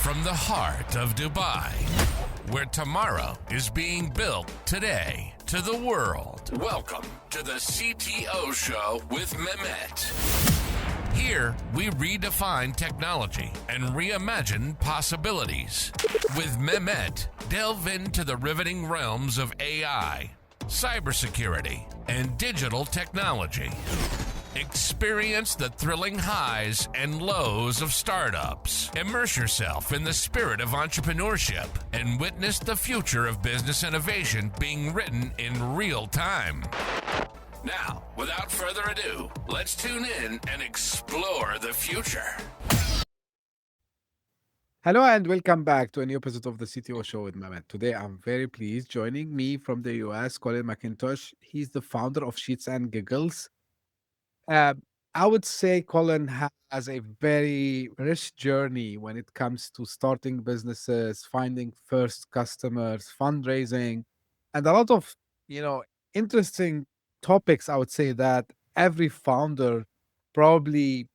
From the heart of Dubai, where tomorrow is being built today, to the world. Welcome to the CTO Show with Mehmet. Here, we redefine technology and reimagine possibilities. With Mehmet, delve into the riveting realms of AI, cybersecurity, and digital technology. Experience the thrilling highs and lows of startups. Immerse yourself in the spirit of entrepreneurship and witness the future of business innovation being written in real time. Now, without further ado, let's tune in and explore the future. Hello and welcome back to a new episode of the CTO Show with Mehmet. Today I'm very pleased. Joining me from the US, Colin McIntosh. He's the founder of Sheets Giggles. Uh, I would say Colin has a very rich journey when it comes to starting businesses, finding first customers, fundraising, and a lot of, you know, interesting topics. I would say that every founder probably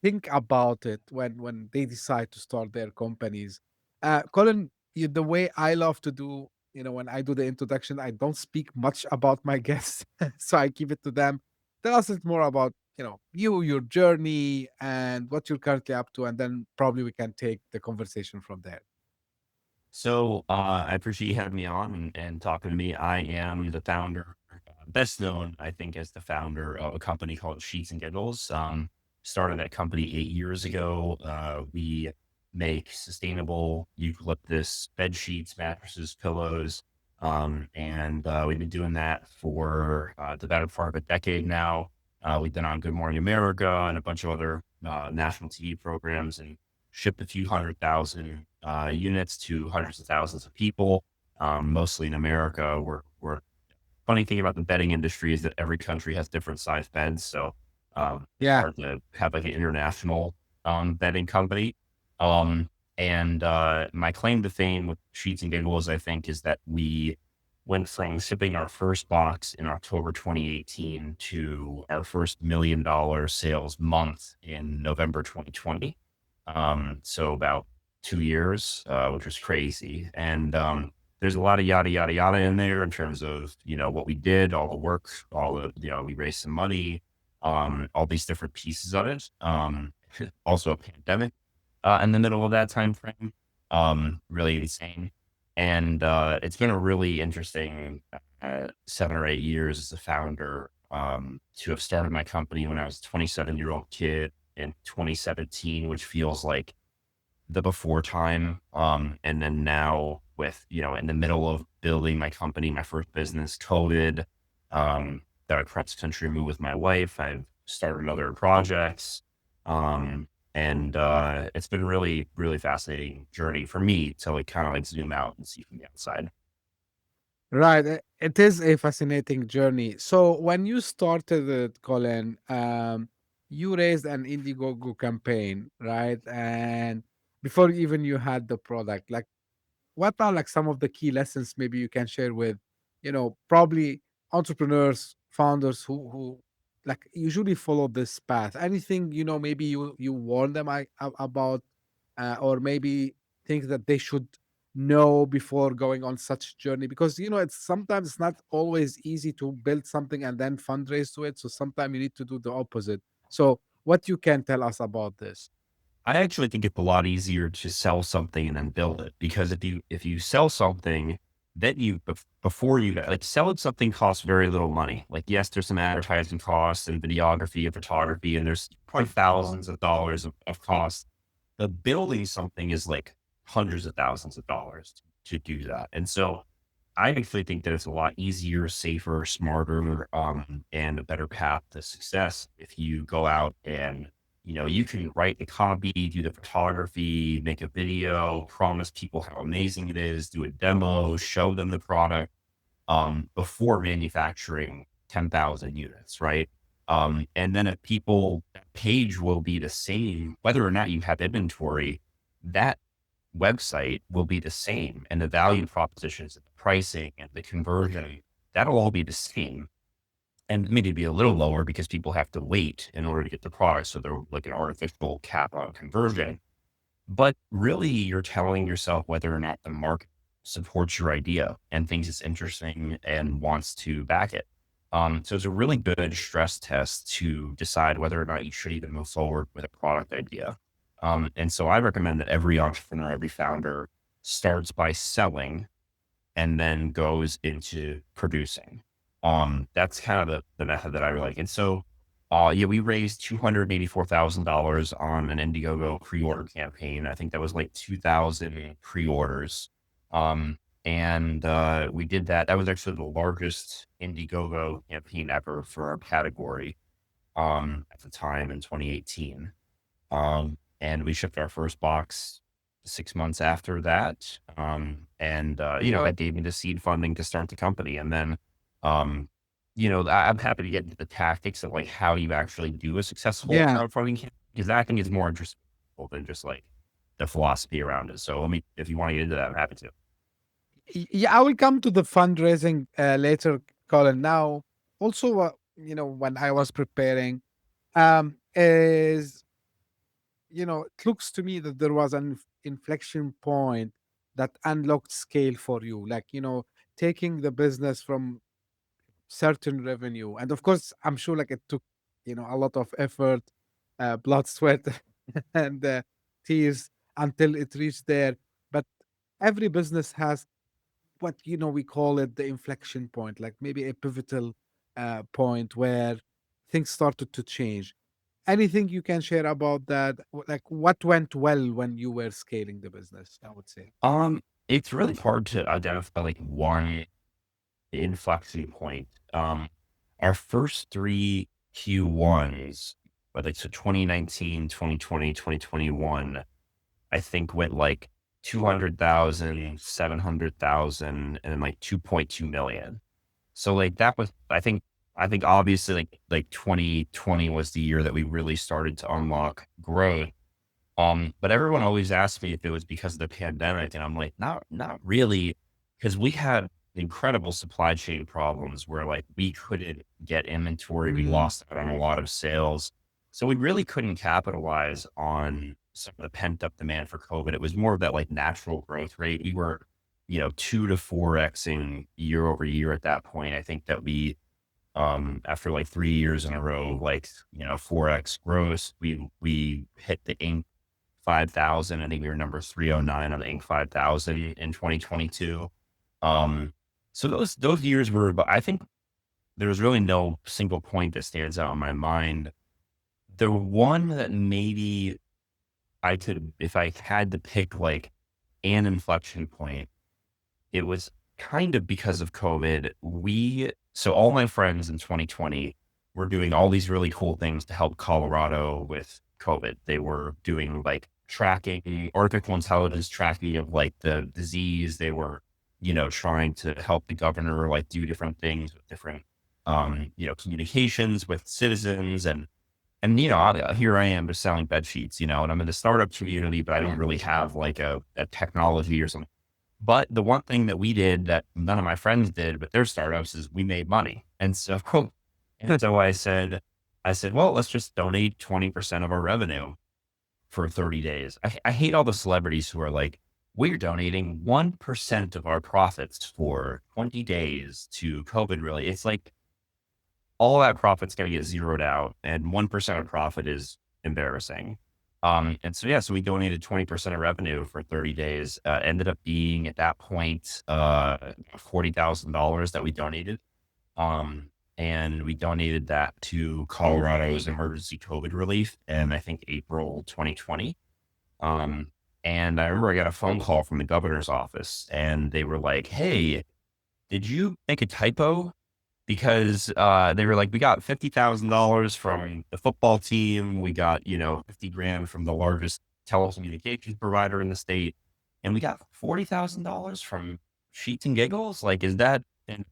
think about it when they decide to start their companies. Colin, the way I love to do, when I do the introduction, I don't speak much about my guests, so I keep it to them. Tell us a little more about you, your journey, and what you're currently up to, and then probably we can take the conversation from there. So I appreciate you having me on and talking to me. I am the founder, best known, I think, as the founder of a company called Sheets Giggles. Started that company 8 years ago. We make sustainable eucalyptus bed sheets, mattresses, pillows, and we've been doing that for the better part of a decade now. We've been on Good Morning America and a bunch of other national TV programs and shipped a few 100,000 units to hundreds of thousands of people, mostly in America. We're funny thing about the bedding industry is that every country has different size beds. So it's Yeah. hard to have like an international bedding company. And my claim to fame with Sheets and Giggles, I think, is that we went from shipping our first box in October 2018 to our first $1 million sales month in November 2020. So about 2 years, which was crazy. And there's a lot of yada, yada, yada in there in terms of, what we did, all the work, all the, we raised some money, all these different pieces of it. Also a pandemic in the middle of that time frame, really insane. And it's been a really interesting 7 or 8 years as a founder to have started my company when I was a 27-year-old kid in 2017, which feels like the before time. And then now with, in the middle of building my company, my first business, COVID, that I cross country move with my wife. I've started other projects. And it's been really, really fascinating journey for me to like kind of like zoom out and see from the outside. Right. It is a fascinating journey. So when you started it, Colin, you raised an Indiegogo campaign, right? And before even you had the product, like what are like some of the key lessons maybe you can share with, probably entrepreneurs, founders who like usually follow this path? Anything, maybe you warn them about, or maybe things that they should know before going on such journey? Because it's not always easy to build something and then fundraise to it. So sometimes you need to do the opposite. So what you can tell us about this? I actually think it's a lot easier to sell something and then build it, because if you sell something, then before you like selling something costs very little money. Like, yes, there's some advertising costs and videography and photography, and there's probably thousands of dollars of costs. But building something is like hundreds of thousands of dollars to do that. And so I actually think that it's a lot easier, safer, smarter, and a better path to success if you go out and, you can write the copy, do the photography, make a video, promise people how amazing it is, do a demo, show them the product, before manufacturing 10,000 units, right? And then if that page will be the same, whether or not you have inventory, that website will be the same. And the value propositions and the pricing and the conversion, that'll all be the same. And maybe be a little lower because people have to wait in order to get the product. So they're like an artificial cap on conversion. But really, you're telling yourself whether or not the market supports your idea and thinks it's interesting and wants to back it. So it's a really good stress test to decide whether or not you should even move forward with a product idea. And so I recommend that every entrepreneur, every founder starts by selling and then goes into producing. That's kind of the method that I really like. And so, yeah, we raised $284,000 on an Indiegogo pre-order campaign. I think that was like 2,000 pre-orders. And we did that. That was actually the largest Indiegogo campaign ever for our category at the time in 2018. And we shipped our first box 6 months after that. That gave me the seed funding to start the company. And then, I'm happy to get into the tactics of like how you actually do a successful Yeah. crowdfunding campaign, because I think is more interesting than just like the philosophy around it. So if you want to get into that, I'm happy to. Yeah, I will come to the fundraising later, Colin. Now, also, when I was preparing, is it looks to me that there was an inflection point that unlocked scale for you, like taking the business from certain revenue, and of course, I'm sure like it took a lot of effort, blood, sweat, and tears until it reached there. But every business has what we call it the inflection point, like maybe a pivotal point where things started to change. Anything you can share about that? Like what went well when you were scaling the business, I would say. It's really hard to identify like one inflection point. Our first three Q1s, whether it's 2019, 2020, 2021, I think went like 200,000, 700,000, and then like 2.2 million. So like that was, I think obviously like 2020 was the year that we really started to unlock growth. But everyone always asked me if it was because of the pandemic, and I'm like, not really, because we had incredible supply chain problems where like we couldn't get inventory, we Mm, lost out on a lot of sales, so we really couldn't capitalize on some of the pent up demand for COVID. It was more of that like natural growth rate. We were, 2 to 4xing year over year at that point. I think that we, after like 3 years in a row, like 4x growth, we hit the Inc. 5,000. I think we were number 309 on the Inc. 5,000 in 2022. So those years were, but I think there was really no single point that stands out in my mind. The one that maybe I could, if I had to pick like an inflection point, it was kind of because of COVID. So all my friends in 2020 were doing all these really cool things to help Colorado with COVID. They were doing like tracking, artificial intelligence tracking of like the disease. They were, trying to help the governor like do different things with different, communications with citizens. And here I am just selling bed sheets, and I'm in the startup community, but I don't really have like a technology or something. But the one thing that we did that none of my friends did with their startups is we made money. And so I said, well, let's just donate 20% of our revenue for 30 days. I hate all the celebrities who are like, we're donating 1% of our profits for 20 days to COVID. Really, it's like all that profit's going to get zeroed out, and 1% of profit is embarrassing. So we donated 20% of revenue for 30 days, ended up being at that point, $40,000 that we donated. And we donated that to Colorado's emergency COVID relief in, I think, April 2020. And I remember I got a phone call from the governor's office, and they were like, hey, did you make a typo? Because they were like, we got $50,000 from the football team. We got, 50 grand from the largest telecommunications provider in the state. And we got $40,000 from Sheets and Giggles. Like, is that? And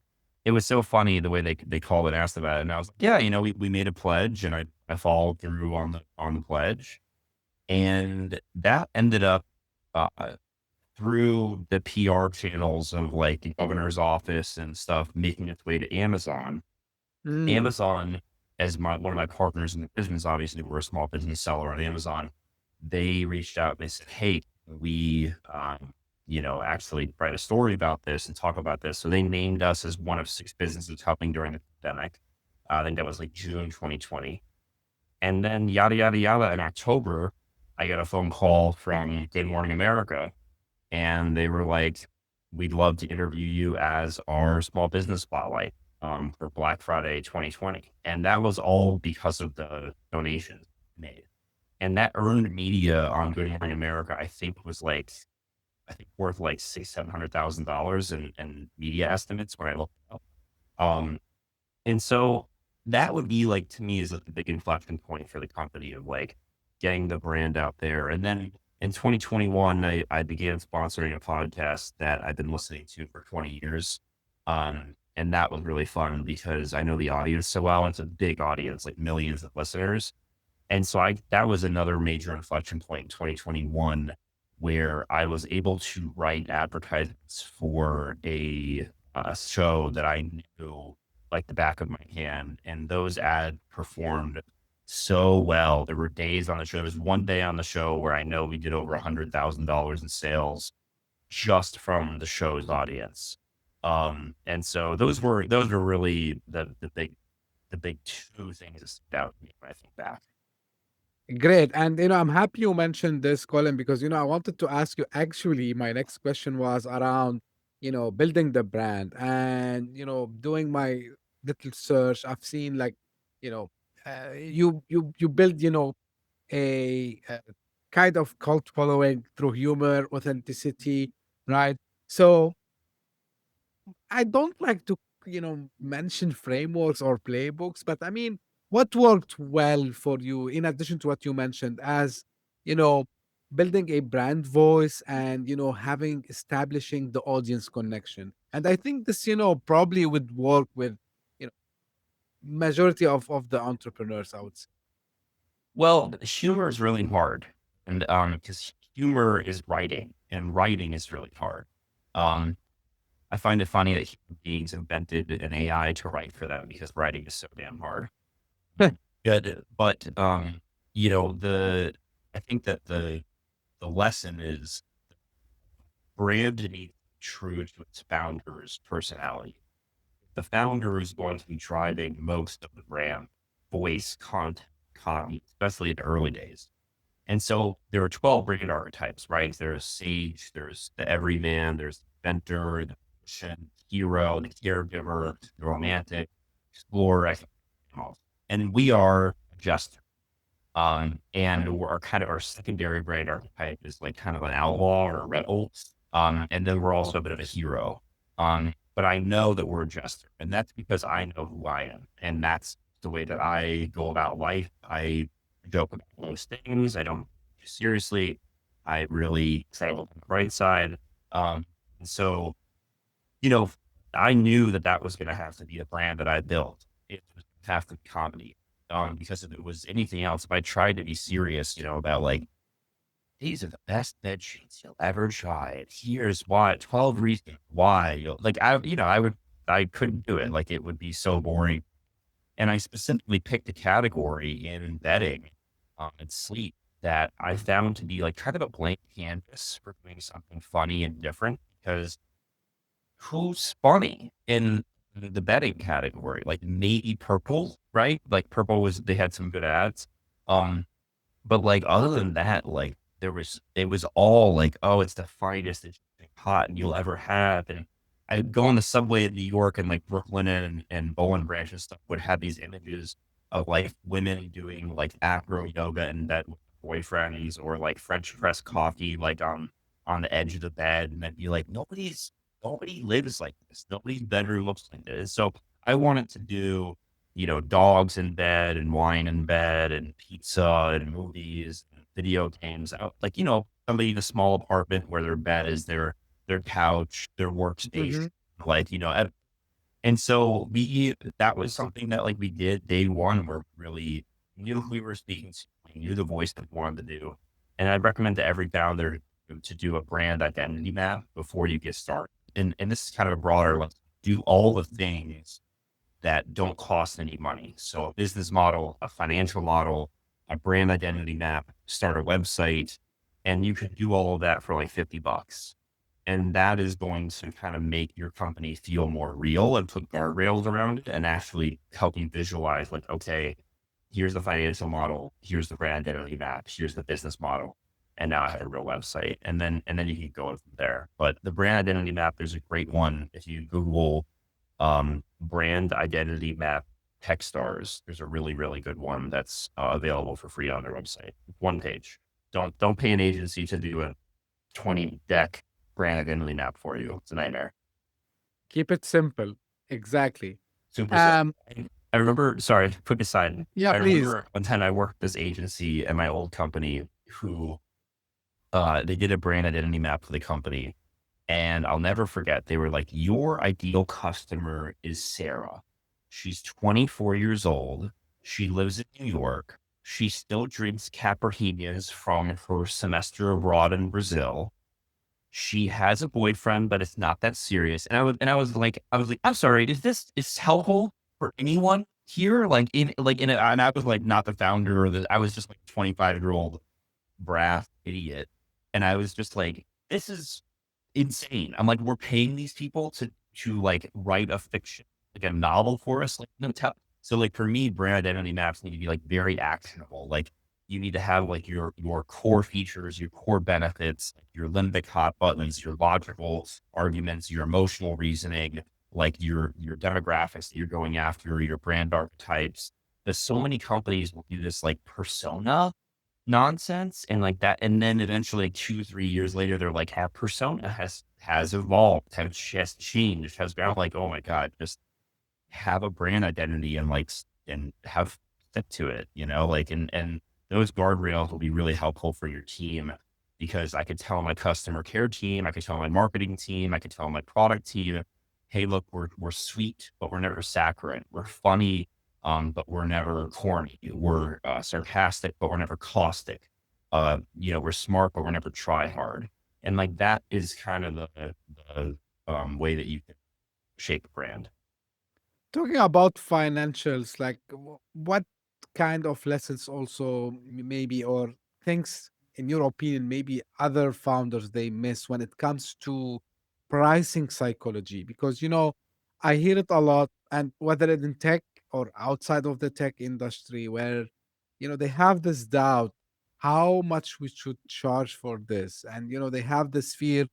it was so funny the way they called and asked about it. And I was like, yeah, we made a pledge, and I followed through on the pledge. And that ended up uh, through the PR channels of like the governor's office and stuff, making its way to Amazon. mm, Amazon, as one of my partners in the business, obviously we're a small business seller on Amazon. they reached out and they said, hey, we, actually write a story about this and talk about this. So they named us as one of 6 businesses helping during the pandemic. I think that was like June 2020. And then yada, yada, yada. In October, I got a phone call from Good Morning America, and they were like, we'd love to interview you as our small business spotlight for Black Friday 2020. And that was all because of the donations made. And that earned media on Good Morning America, I think was like, worth like $600,000-700,000 in media estimates when I looked it up. And so that would be like, to me, is like the big inflection point for the company of like getting the brand out there. And then in 2021, I began sponsoring a podcast that I've been listening to for 20 years. And that was really fun because I know the audience so well. It's a big audience, like millions of listeners. And so that was another major inflection point in 2021 where I was able to write advertisements for a show that I knew like the back of my hand. And those ads performed so well. There were days on the show. There was one day on the show where I know we did over $100,000 in sales just from the show's audience. And so those were really the big 2 things that stood out to me when I think back. Great. And, I'm happy you mentioned this, Colin, because, I wanted to ask you, actually, my next question was around, building the brand and, doing my little search. I've seen like, you build, a kind of cult following through humor, authenticity, right? So I don't like to, mention frameworks or playbooks, but I mean, what worked well for you in addition to what you mentioned as, you know, building a brand voice and, establishing the audience connection. And I think this, probably would work with, you know, majority of the entrepreneurs, I would say. Well, humor is really hard. And because humor is writing and writing is really hard. Um, I find it funny that human beings invented an AI to write for them because writing is so damn hard. Good. But I think that the lesson is brand needs to be true to its founder's personality. The founder is going to be driving most of the brand voice content, copy, especially in the early days. And so there are 12 brand archetypes, right? There's sage, there's the everyman, there's the inventor, the patient, hero, the caregiver, the romantic, explorer, and we are a jester. And we're kind of our secondary brand archetype is like kind of an outlaw or a rebel. And then we're also a bit of a hero. But I know that we're a jester, and that's because I know who I am. And that's the way that I go about life. I joke about most things. I don't take it seriously. I really say on the bright side. And so, I knew that was going to have to be a brand that I built. It was going to have to be comedy. Because if it was anything else, if I tried to be serious, about like, these are the best bed sheets you'll ever try. And here's why, 12 reasons why I couldn't do it. Like it would be so boring. And I specifically picked a category in bedding and sleep that I found to be like kind of a blank canvas for doing something funny and different because who's funny in the bedding category? Like maybe Purple, right? Like Purple they had some good ads. But like other than that, like it was all like, oh, it's the finest cotton you'll ever have. And I would go on the subway in New York and like Brooklyn and Bowen Branch and stuff would have these images of like women doing like acro yoga in bed with boyfriends or like French press coffee, like on the edge of the bed. And then be like, nobody lives like this. Nobody's bedroom looks like this. So I wanted to do, dogs in bed and wine in bed and pizza and movies and video games out. Like, somebody in a small apartment where their bed is their couch, their workstation, like, and so that was something that like we did day one. We're really knew who we were speaking to, we knew the voice that we wanted to do. And I'd recommend to every founder to do a brand identity map before you get started. And this is kind of a broader, like do all the things that don't cost any money. So a business model, a financial model, a brand identity map, start a website, and you can do all of that for like $50. And that is going to kind of make your company feel more real and put guardrails around it and actually help you visualize like, okay, here's the financial model, here's the brand identity map, here's the business model. And now I have a real website. And then you can go from there. But the brand identity map, there's a great one. If you Google brand identity map Techstars, there's a really, really good one that's available for free on their website. One page. Don't pay an agency to do a 20 deck brand identity map for you. It's a nightmare. Keep it simple. Exactly. Super simple. I remember, sorry, put aside. Yeah, I please. remember one time I worked this agency at my old company who they did a brand identity map for the company. And I'll never forget, they were like, your ideal customer is Sarah. She's 24 years old. She lives in New York. She still drinks caipirinhas from her semester abroad in Brazil. She has a boyfriend, but it's not that serious. And I was like, I'm sorry, is this helpful for anyone here? And I was like, not the founder I was just like 25-year-old brass idiot. And I was just like, this is insane. I'm like, we're paying these people to like write a fiction, like a novel for us. Like, no, so like for me, brand identity maps need to be like very actionable. Like you need to have like your core features, your core benefits, your limbic hot buttons, your logical arguments, your emotional reasoning, like your demographics that you're going after, your brand archetypes. There's so many companies will do this like persona nonsense and like that. And then eventually like 2-3 years later, they're like, have persona has evolved, has changed, has been like, oh my God, just have a brand identity and like, and have stick to it, like, and those guardrails will be really helpful for your team because I could tell my customer care team, I could tell my marketing team, I could tell my product team, hey, look, we're sweet, but we're never saccharine. We're funny, but we're never corny. We're sarcastic, but we're never caustic. We're smart, but we're never try hard. And like that is kind of the way that you can shape a brand. Talking about financials, like what kind of lessons also maybe or things in your opinion maybe other founders they miss when it comes to pricing psychology? Because I hear it a lot, and whether it's in tech or outside of the tech industry, where they have this doubt how much we should charge for this, and they have this fear,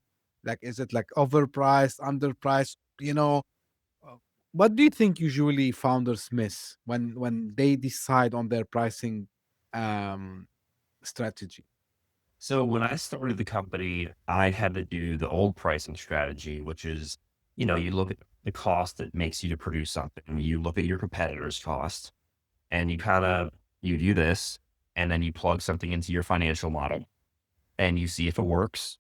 like is it like overpriced, underpriced? uh, what do you think usually founders miss when they decide on their pricing um, strategy? So when I started the company, I had to do the old pricing strategy, which is, you look at the cost that makes you to produce something. You look at your competitors' cost and you do this, and then you plug something into your financial model and you see if it works.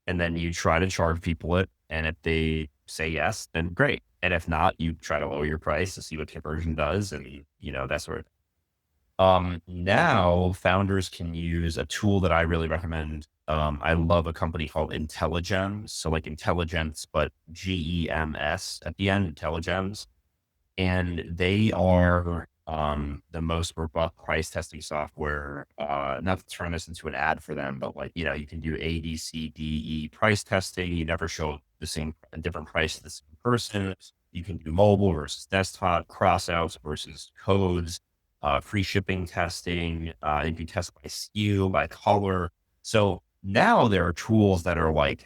And then you try to charge people it. And if they say yes, then great. And if not, you try to lower your price to see what conversion does. And, that sort of. Now founders can use a tool that I really recommend. I love a company called Intelligems. So like intelligence, but GEMS at the end, Intelligems. And they are the most robust price testing software. Not to turn this into an ad for them, but like, you can do A, B, C, D, E price testing. You never show a different price to the same person. You can do mobile versus desktop, crossouts versus codes, free shipping testing. You can test by SKU, by color. So now there are tools that are like,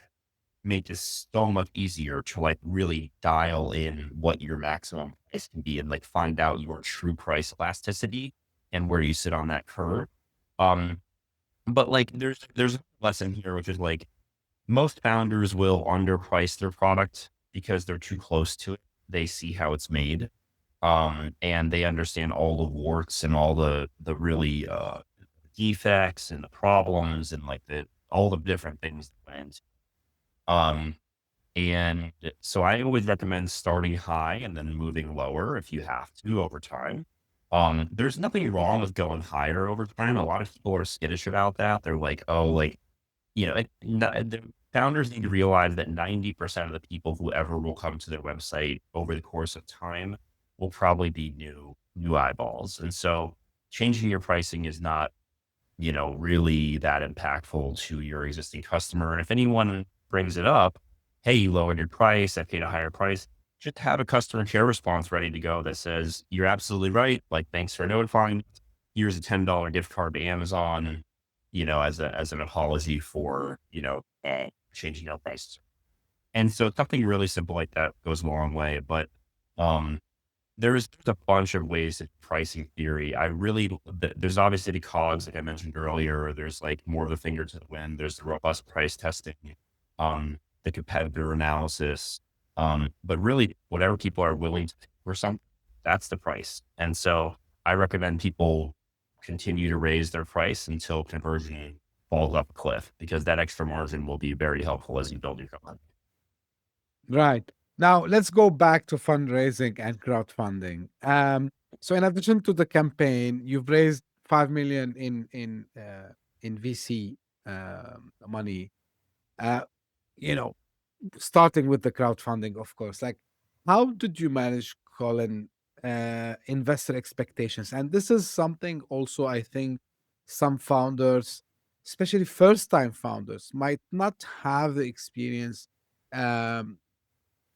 make this so much easier to like really dial in what your maximum price can be and like find out your true price elasticity and where you sit on that curve. But like there's a lesson here, which is like most founders will underprice their product because they're too close to it. They see how it's made. And they understand all the warts and all the really defects and the problems and like all the different things that went. And so I always recommend starting high and then moving lower if you have to over time. There's nothing wrong with going higher over time. A lot of people are skittish about that. They're like, oh, like, the founders need to realize that 90% of the people who ever will come to their website over the course of time will probably be new eyeballs. And so changing your pricing is not really that impactful to your existing customer. And if anyone brings it up, hey, you lowered your price, I paid a higher price, just have a customer care response ready to go that says, you're absolutely right. Like, thanks for notifying. Here's a $10 gift card to Amazon, as an apology for, changing our prices. And so something really simple like that goes a long way. But um, there's a bunch of ways of pricing theory. There's obviously the COGS, like I mentioned earlier. There's like more of the finger to the wind. There's the robust price testing, the competitor analysis. But really, whatever people are willing to pay for something, that's the price. And so I recommend people continue to raise their price until conversion falls off a cliff, because that extra margin will be very helpful as you build your company. Right. Now let's go back to fundraising and crowdfunding. So in addition to the campaign, you've raised 5 million in VC money. Uh, you know, starting with the crowdfunding, of course. Like, how did you manage, Colin, investor expectations? And this is something also I think some founders, especially first-time founders, might not have the experience. Um,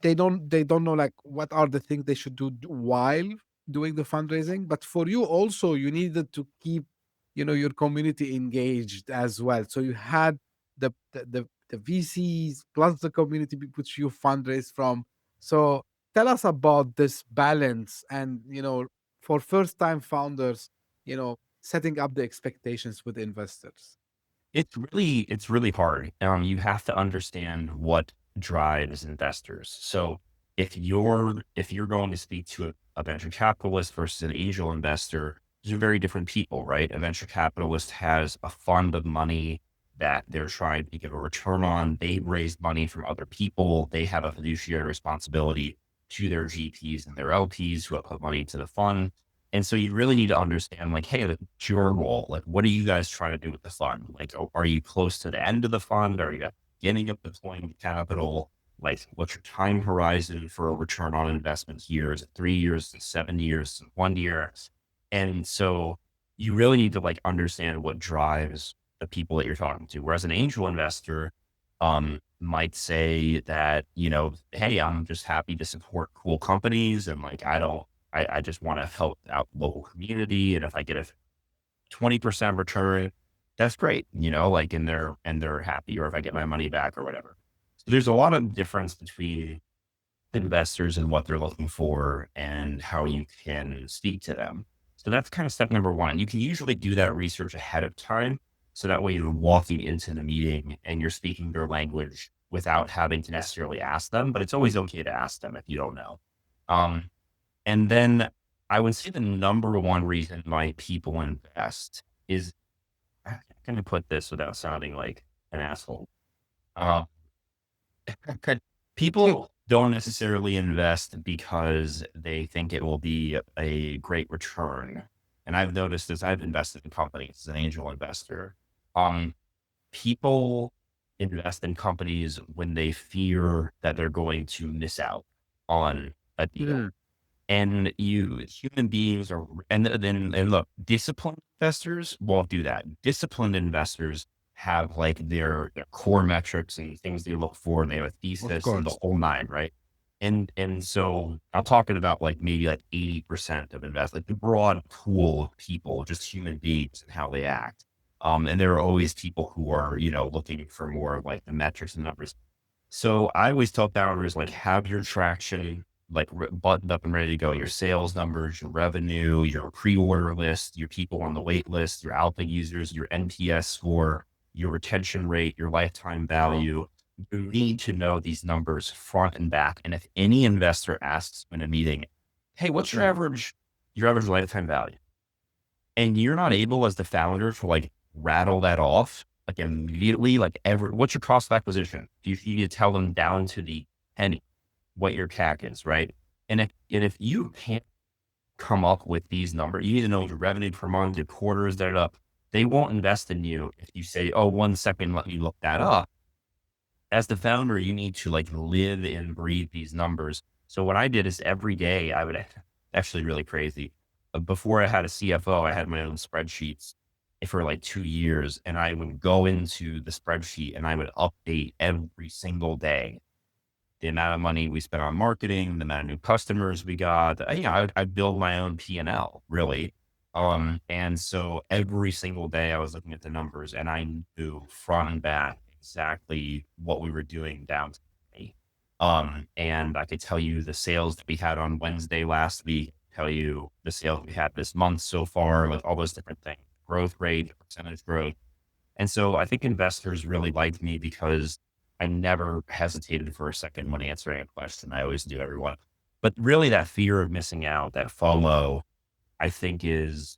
they don't know like what are the things they should do while doing the fundraising. But for you also, you needed to keep your community engaged as well, so you had the VCs plus the community which you fundraise from. So tell us about this balance, and for first time founders, setting up the expectations with investors. It's really hard. You have to understand what drives investors. So if you're going to speak to a venture capitalist versus an angel investor, these are very different people, right? A venture capitalist has a fund of money that they're trying to get a return on. They raised money from other people. They have a fiduciary responsibility to their GPs and their LPs who have put money into the fund. And so you really need to understand, like, hey, it's your role. Like, what are you guys trying to do with the fund? Like, are you close to the end of the fund? Are you at the beginning of deploying capital? Like, what's your time horizon for a return on investment here? Is it 3 years, 7 years, 1 year? And so you really need to like understand what drives the people that you're talking to. Whereas an angel investor might say that, hey, I'm just happy to support cool companies, and like I just want to help out the local community. And if I get a 20% return, that's great, like, and they're happy, or if I get my money back or whatever. So there's a lot of difference between investors and what they're looking for and how you can speak to them. So that's kind of step number one. You can usually do that research ahead of time. So that way you're walking into the meeting and you're speaking their language without having to necessarily ask them, but it's always okay to ask them if you don't know. And then I would say the number one reason why people invest is, I'm going to put this without sounding like an asshole. People don't necessarily invest because they think it will be a great return. And I've noticed as I've invested in companies as an angel investor, people invest in companies when they fear that they're going to miss out on a deal. And human beings are, and look, disciplined investors won't do that. Disciplined investors have like their core metrics and things they look for, and they have a thesis and the whole nine, right? And so I'm talking about like maybe like 80% of investors, like the broad pool of people, just human beings and how they act. And there are always people who are, looking for more of like the metrics and numbers. So I always tell founders, like, have your traction like buttoned up and ready to go. Your sales numbers, your revenue, your pre-order list, your people on the wait list, your alpha users, your NPS score, your retention rate, your lifetime value. You need to know these numbers front and back. And if any investor asks in a meeting, hey, what's your average lifetime value? And you're not able as the founder to like rattle that off like immediately, like what's your cost of acquisition? You need to tell them down to the penny what your CAC is, right? And if you can't come up with these numbers, you need to know your revenue per month, your quarters that are up. They won't invest in you if you say, oh, 1 second, let me look that up. As the founder, you need to like live and breathe these numbers. So what I did is every day I would, actually really crazy. Before I had a CFO, I had my own spreadsheets. for like 2 years, and I would go into the spreadsheet and I would update every single day the amount of money we spent on marketing, the amount of new customers we got. I'd build my own P&L really. And so every single day I was looking at the numbers and I knew front and back exactly what we were doing down to the penny. And I could tell you the sales that we had on Wednesday last week, tell you the sales we had this month so far, with all those different things, growth rate, percentage growth. And so I think investors really liked me because I never hesitated for a second when answering a question. I always knew everyone. But really that fear of missing out, that FOMO, I think is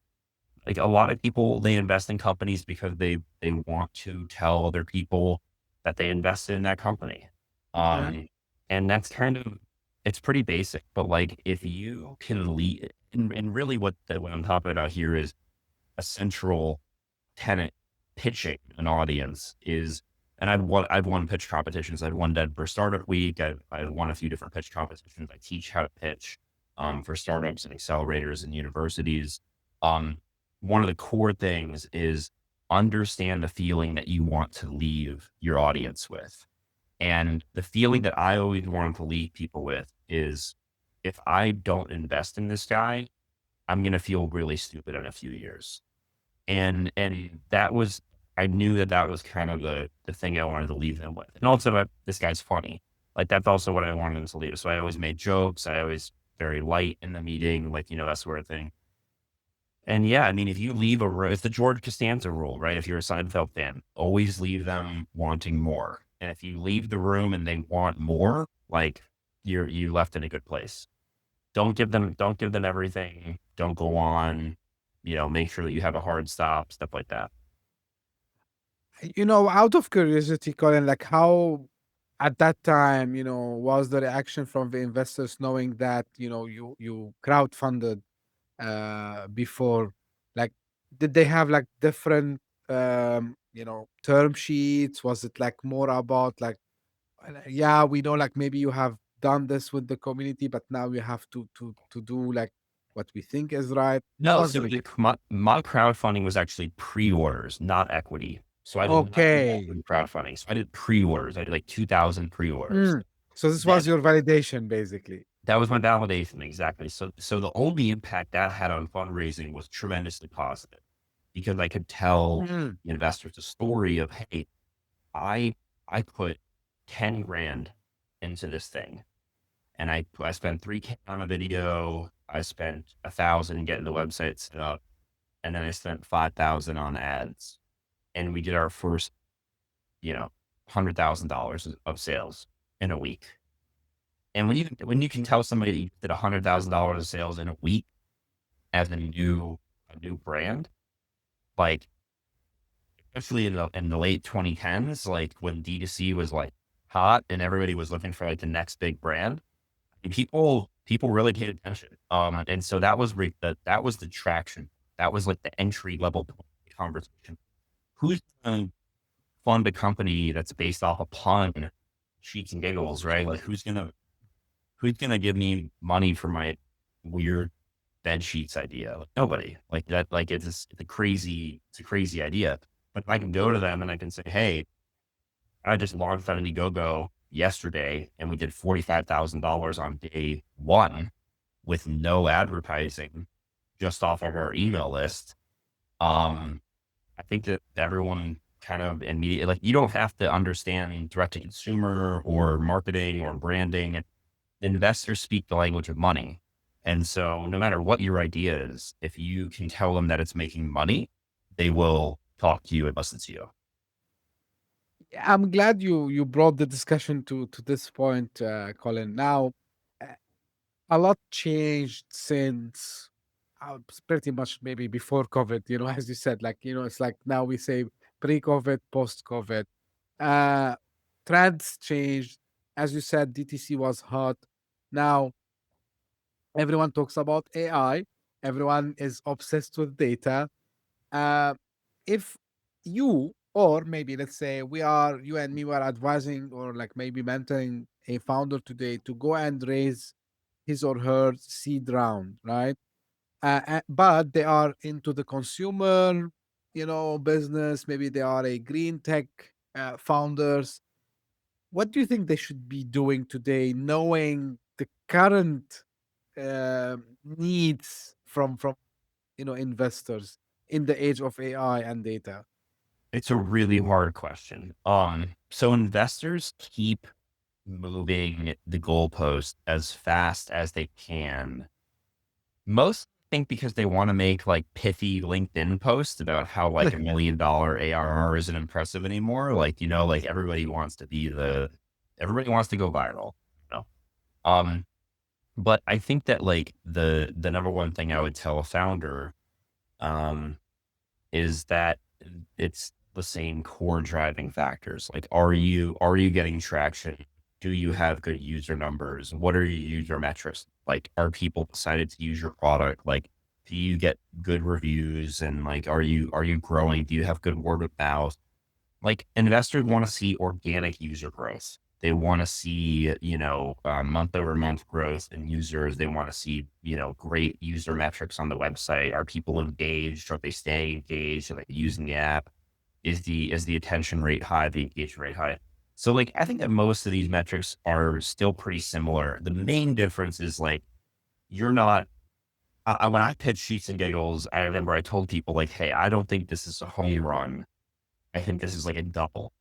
like a lot of people, they invest in companies because they want to tell other people that they invested in that company. Yeah. And that's kind of, it's pretty basic, but like if you can lead, and really what I'm talking about here is a central tenant pitching an audience is, and I've won pitch competitions. I've won Denver Startup Week. I've won a few different pitch competitions. I teach how to pitch for startups and accelerators and universities. One of the core things is understand the feeling that you want to leave your audience with. And the feeling that I always wanted to leave people with is, if I don't invest in this guy, I'm going to feel really stupid in a few years. And that was, I knew that that was kind of the thing I wanted to leave them with. And also that this guy's funny. Like that's also what I wanted them to leave. So I always made jokes. I always very light in the meeting, like, that sort of thing. And yeah, I mean, if you leave it's the George Costanza rule, right? If you're a Seinfeld fan, always leave them wanting more. And if you leave the room and they want more, like you left in a good place. Don't give them everything. Don't go on, make sure that you have a hard stop, stuff like that. Out of curiosity, Colin, like how at that time, was the reaction from the investors knowing that, you crowdfunded before? Like, did they have like different term sheets? Was it like more about like, yeah, we know like maybe you have done this with the community, but now we have to do like what we think is right? No, Was so the my crowdfunding was actually pre-orders, not equity. So I did not invest okay. in crowdfunding. So I did pre-orders. I did like 2,000 pre-orders. Mm. So this Then was your validation, basically. that was my validation, exactly. So the only impact that had on fundraising was tremendously positive, because I could tell Mm. investors a story of, hey, I I put 10 grand into this thing, and I spent 3K on a video. I spent 1,000 getting the website set up, and then I spent 5,000 on ads, and we did our first, $100,000 of sales in a week. And when you can tell somebody that you did $100,000 of sales in a week as a new brand, like especially in the late 2010s, like when D2C was like hot and everybody was looking for like the next big brand, people really paid attention. And so that was the traction. That was like the entry level conversation. Who's going to fund a company that's based off a pun, Sheets and Giggles, right? Like who's gonna give me money for my weird bed sheets idea? Like, nobody. Like that. Like it's a crazy idea. But if I can go to them and I can say, hey, I just launched on Indiegogo yesterday, and we did $45,000 on day one with no advertising, just off of our email list. I think that everyone kind of immediately, like, you don't have to understand direct to consumer or marketing or branding. Investors speak the language of money. And so no matter what your idea is, if you can tell them that it's making money, they will talk to you and listen to you. I'm glad you brought the discussion to this point, Colin. Now, uh, a lot changed since pretty much maybe before COVID. As you said, like it's like now we say pre-COVID, post-COVID. Uh, Trends changed. As you said, DTC was hot. Now everyone talks about AI. Everyone is obsessed with data. Uh, if you, or maybe let's say you and me were advising or like maybe mentoring a founder today to go and raise his or her seed round, right? But they are into the consumer. business. Maybe they are a green tech founders. What do you think they should be doing today, knowing the current needs from investors in the age of AI and data? It's a really hard question. So investors keep moving the goalpost as fast as they can. Most think because they want to make like pithy LinkedIn posts about how like $1 million ARR isn't impressive anymore. Like, like everybody wants to everybody wants to go viral. You know? But I think that like the number one thing I would tell a founder, um, is that it's the same core driving factors. Like, are you getting traction? Do you have good user numbers? What are your user metrics? Like, are people excited to use your product? Like, do you get good reviews? And like, are you growing? Do you have good word of mouth? Like, investors want to see organic user growth. They want to see, month over month growth in users. They want to see, great user metrics on the website. Are people engaged? Are they staying engaged? Are they using the app? Is the attention rate high? The engagement rate high? So like, I think that most of these metrics are still pretty similar. The main difference is like, you're not, when I pitched Sheets and Giggles, I remember I told people like, hey, I don't think this is a home run. I think this is like a double.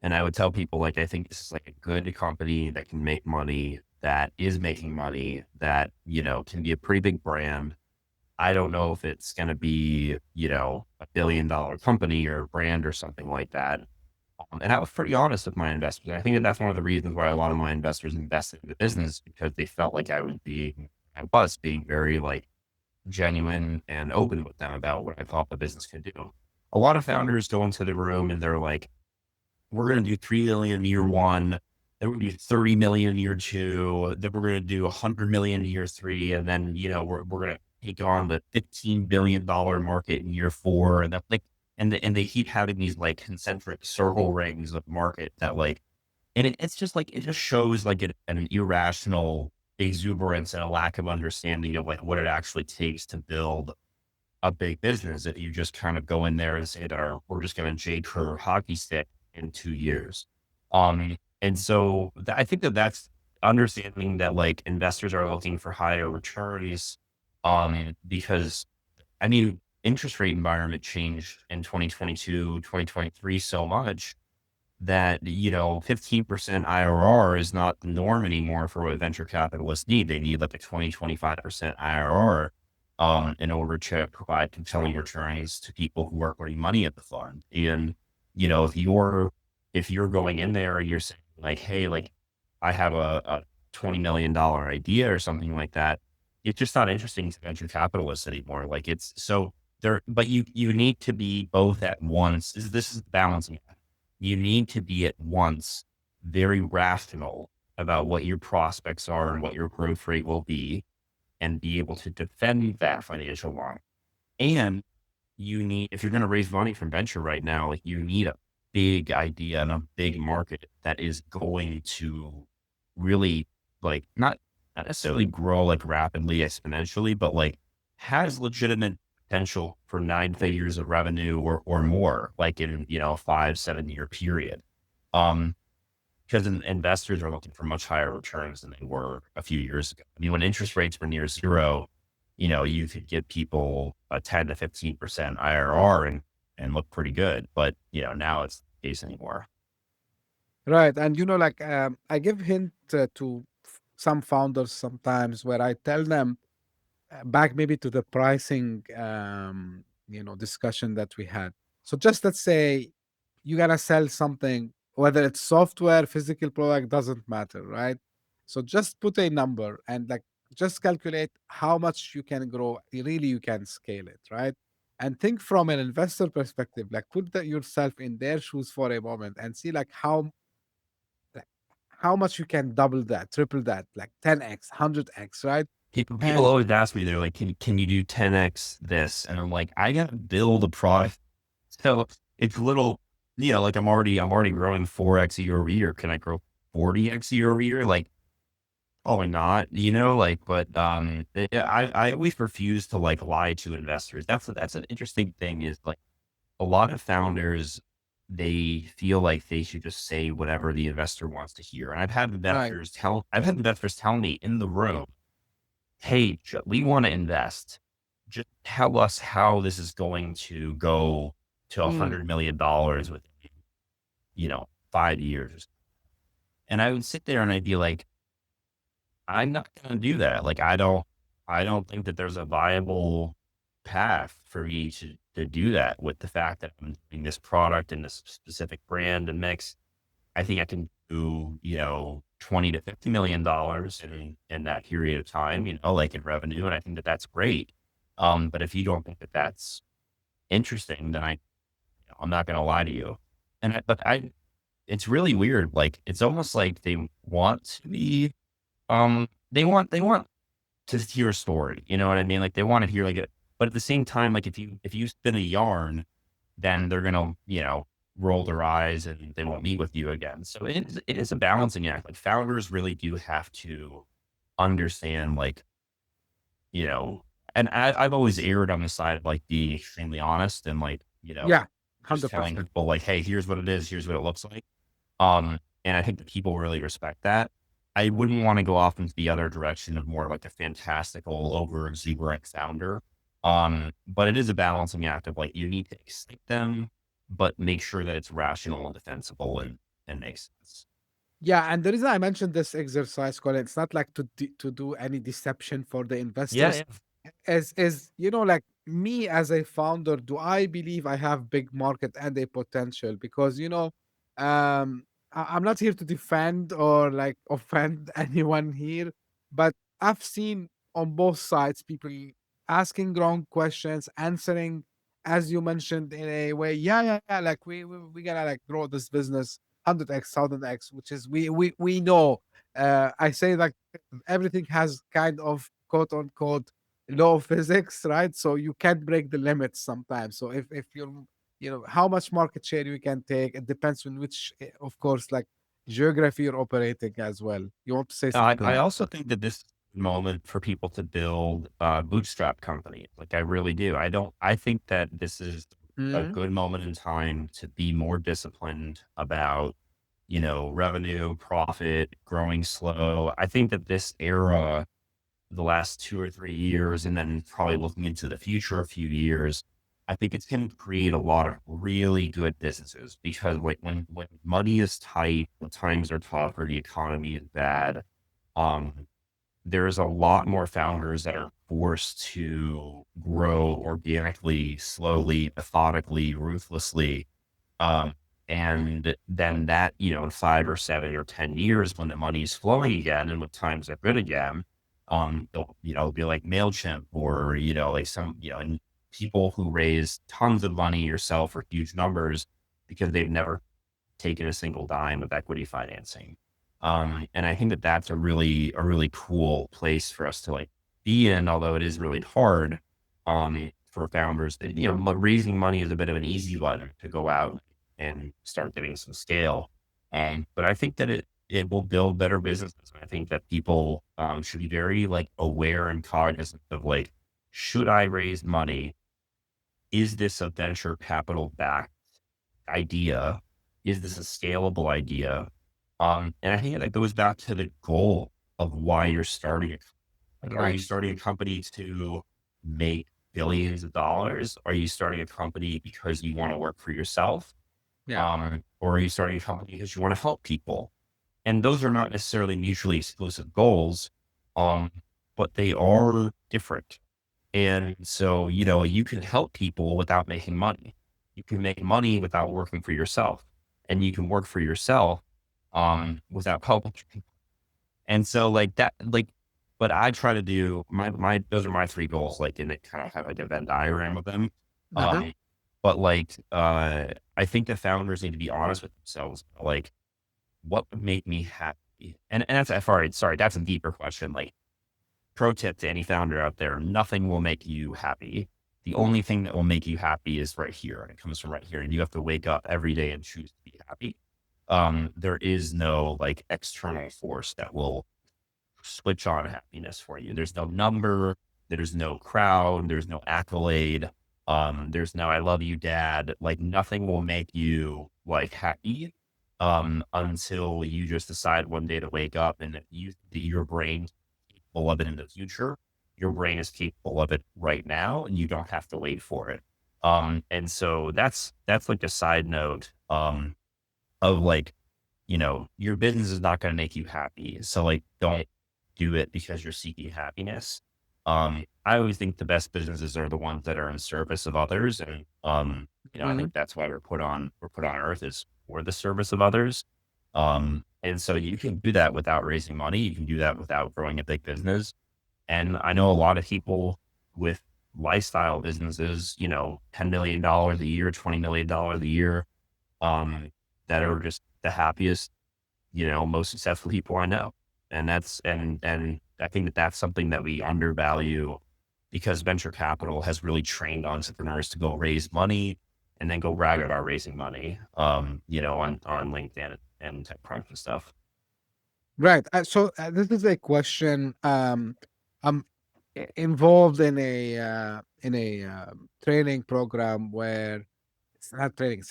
And I would tell people like, I think this is like a good company that can make money, that is making money, that, can be a pretty big brand. I don't know if it's going to be, $1 billion company or brand or something like that. And I was pretty honest with my investors. I think that that's one of the reasons why a lot of my investors invested in the business, because they felt like I was being very like genuine and open with them about what I thought the business could do. A lot of founders go into the room and they're like, we're going to do 3 million year one, then we're going to do 30 million year two, then we're going to do 100 million year three. And then, we're going to take on the $15 billion market in year four. And that like, and they keep having these like concentric circle rings of market that like, and it's just like, it just shows like an irrational exuberance and a lack of understanding of like what it actually takes to build a big business. If you just kind of go in there and say that we're just going to J Crew hockey stick in 2 years. And so I think that that's understanding that like investors are looking for higher returns. Because I mean, interest rate environment changed in 2022, 2023 so much that, 15% IRR is not the norm anymore for what venture capitalists need. They need like a 25% IRR in order to provide compelling returns to people who are putting money at the fund. And, if you're going in there and you're saying like, hey, like I have a $20 million idea or something like that, it's just not interesting to venture capitalists anymore. Like it's so there, but you need to be both at once. This is the balancing act. You need to be at once very rational about what your prospects are and what your growth rate will be, and be able to defend that financial line. And if you're going to raise money from venture right now, like you need a big idea and a big market that is going to really like not necessarily grow like rapidly exponentially, but like has legitimate potential for 9 figures of revenue or more, like in, a 5-7 year period. Because investors are looking for much higher returns than they were a few years ago. I mean, when interest rates were near zero, you could give people a 10 to 15% IRR and look pretty good. But, now it's not the case anymore. Right. And like I give hint to some founders sometimes where I tell them back maybe to the pricing discussion that we had. So just let's say you gotta sell something, whether it's software, physical product, doesn't matter, right? So just put a number and like just calculate how much you can grow. Really, you can scale it, right? And think from an investor perspective, like put yourself in their shoes for a moment and see like how much you can double that, triple that, like 10x, 100x, right? People And always ask me, they're like, can you do 10x this? And I'm like, I got to build a product. So it's a little, like I'm already growing 4x year over year. Can I grow 40x year over year? Like, probably not, like, but, I always refuse to like lie to investors. That's an interesting thing is like, a lot of founders, they feel like they should just say whatever the investor wants to hear. And Right. I've had investors tell me in the room, hey, we want to invest. Just tell us how this is going to go to Mm, $100 million within, 5 years. And I would sit there and I'd be like, I'm not going to do that. Like, I don't think that there's a viable path for me to do that with the fact that I'm doing this product and this specific brand and mix. I think I can do, 20 to $50 million in that period of time, like in revenue. And I think that that's great. But if you don't think that that's interesting, then I'm not going to lie to you. It's really weird. Like, it's almost like they want to be, they want to hear a story. You know what I mean? Like, they want to hear like it, but at the same time, like if you spin a yarn, then they're gonna, roll their eyes and they won't meet with you again. So it is a balancing act. Like, founders really do have to understand, like, you know, and I've always erred on the side of like being extremely honest and like, yeah, just telling 100%. people like, hey, here's what it is, here's what it looks like. And I think that people really respect that. I wouldn't want to go off into the other direction of more like a fantastical, over exuberant founder. But it is a balancing act of like, you need to excite them, but make sure that it's rational and defensible and makes sense. Yeah, and the reason I mentioned this exercise, Colin, it's not like to do any deception for the Yeah, investors. yeah. Is like me as a founder, do I believe I have big market and a potential? Because I'm not here to defend or like offend anyone here, but I've seen on both sides people asking wrong questions, answering as you mentioned in a way, yeah, like we gotta like grow this business 100x, 1000x, which is we know. I say like everything has kind of quote unquote law of physics, right? So you can't break the limits sometimes. So if you're, how much market share you can take, it depends on which, of course, like geography you're operating as well. You want to say I something? also think that this is a moment for people to build bootstrap companies. Like, I really do. I think that this is a Mhm. good moment in time to be more disciplined about, revenue, profit, growing slow. I think that this era, the last 2 or 3 years, and then probably looking into the future a few years, I think it's going to create a lot of really good businesses because when money is tight, when times are tough, or the economy is bad, um, there's a lot more founders that are forced to grow organically, slowly, methodically, ruthlessly. Um, and then that, in 5 or 7 or 10 years, when the money's flowing again and when times are good again, they'll, be like MailChimp or, like some, and people who raise tons of money yourself for huge numbers because they've never taken a single dime of equity financing. And I think that that's a really cool place for us to like be in, although it is really hard, for founders that, raising money is a bit of an easy one to go out and start getting some scale. But I think that it will build better businesses. I think that people, should be very like aware and cognizant of like, should I raise money? Is this a venture capital backed idea? Is this a scalable idea? And I think that goes back to the goal of why you're starting it. Like, are you Right. starting a company to make billions of dollars? Are you starting a company because you want to work for yourself? Yeah. Or are you starting a company because you want to help people? And those are not necessarily mutually exclusive goals, um, but they are different. And so, you can help people without making money. You can make money without working for yourself, and you can work for yourself, without helping people. And so like that, like, but I try to do those are my three goals, like, and it kind of have like a Venn diagram of them. Uh-huh. Um, but like, I think the founders need to be honest with themselves. Like, what would make me happy? And that's, sorry, that's a deeper question. Like, pro tip to any founder out there, nothing will make you happy. The only thing that will make you happy is right here. And it comes from right here. And you have to wake up every day and choose to be happy. There is no like external force that will switch on happiness for you. There's no number, there's no crowd, there's no accolade. There's no I love you, dad. Like nothing will make you like happy until you just decide one day to wake up and your brain capable of it in the future. Your brain is capable of it right now, and you don't have to wait for it. And so that's like a side note of like, your business is not going to make you happy. So like, don't do it because you're seeking happiness. I always think the best businesses are the ones that are in service of others. And, I Mhm. think that's why we're put on earth is for the service of others. And so you can do that without raising money. You can do that without growing a big business. And I know a lot of people with lifestyle businesses, $10 million a year, $20 million a year, um, that are just the happiest, most successful people I know. And I think that that's something that we undervalue because venture capital has really trained entrepreneurs to go raise money and then go brag about raising money, on LinkedIn and TechCrunch and stuff. Right. So this is a question. I'm involved in a training program where it's not training.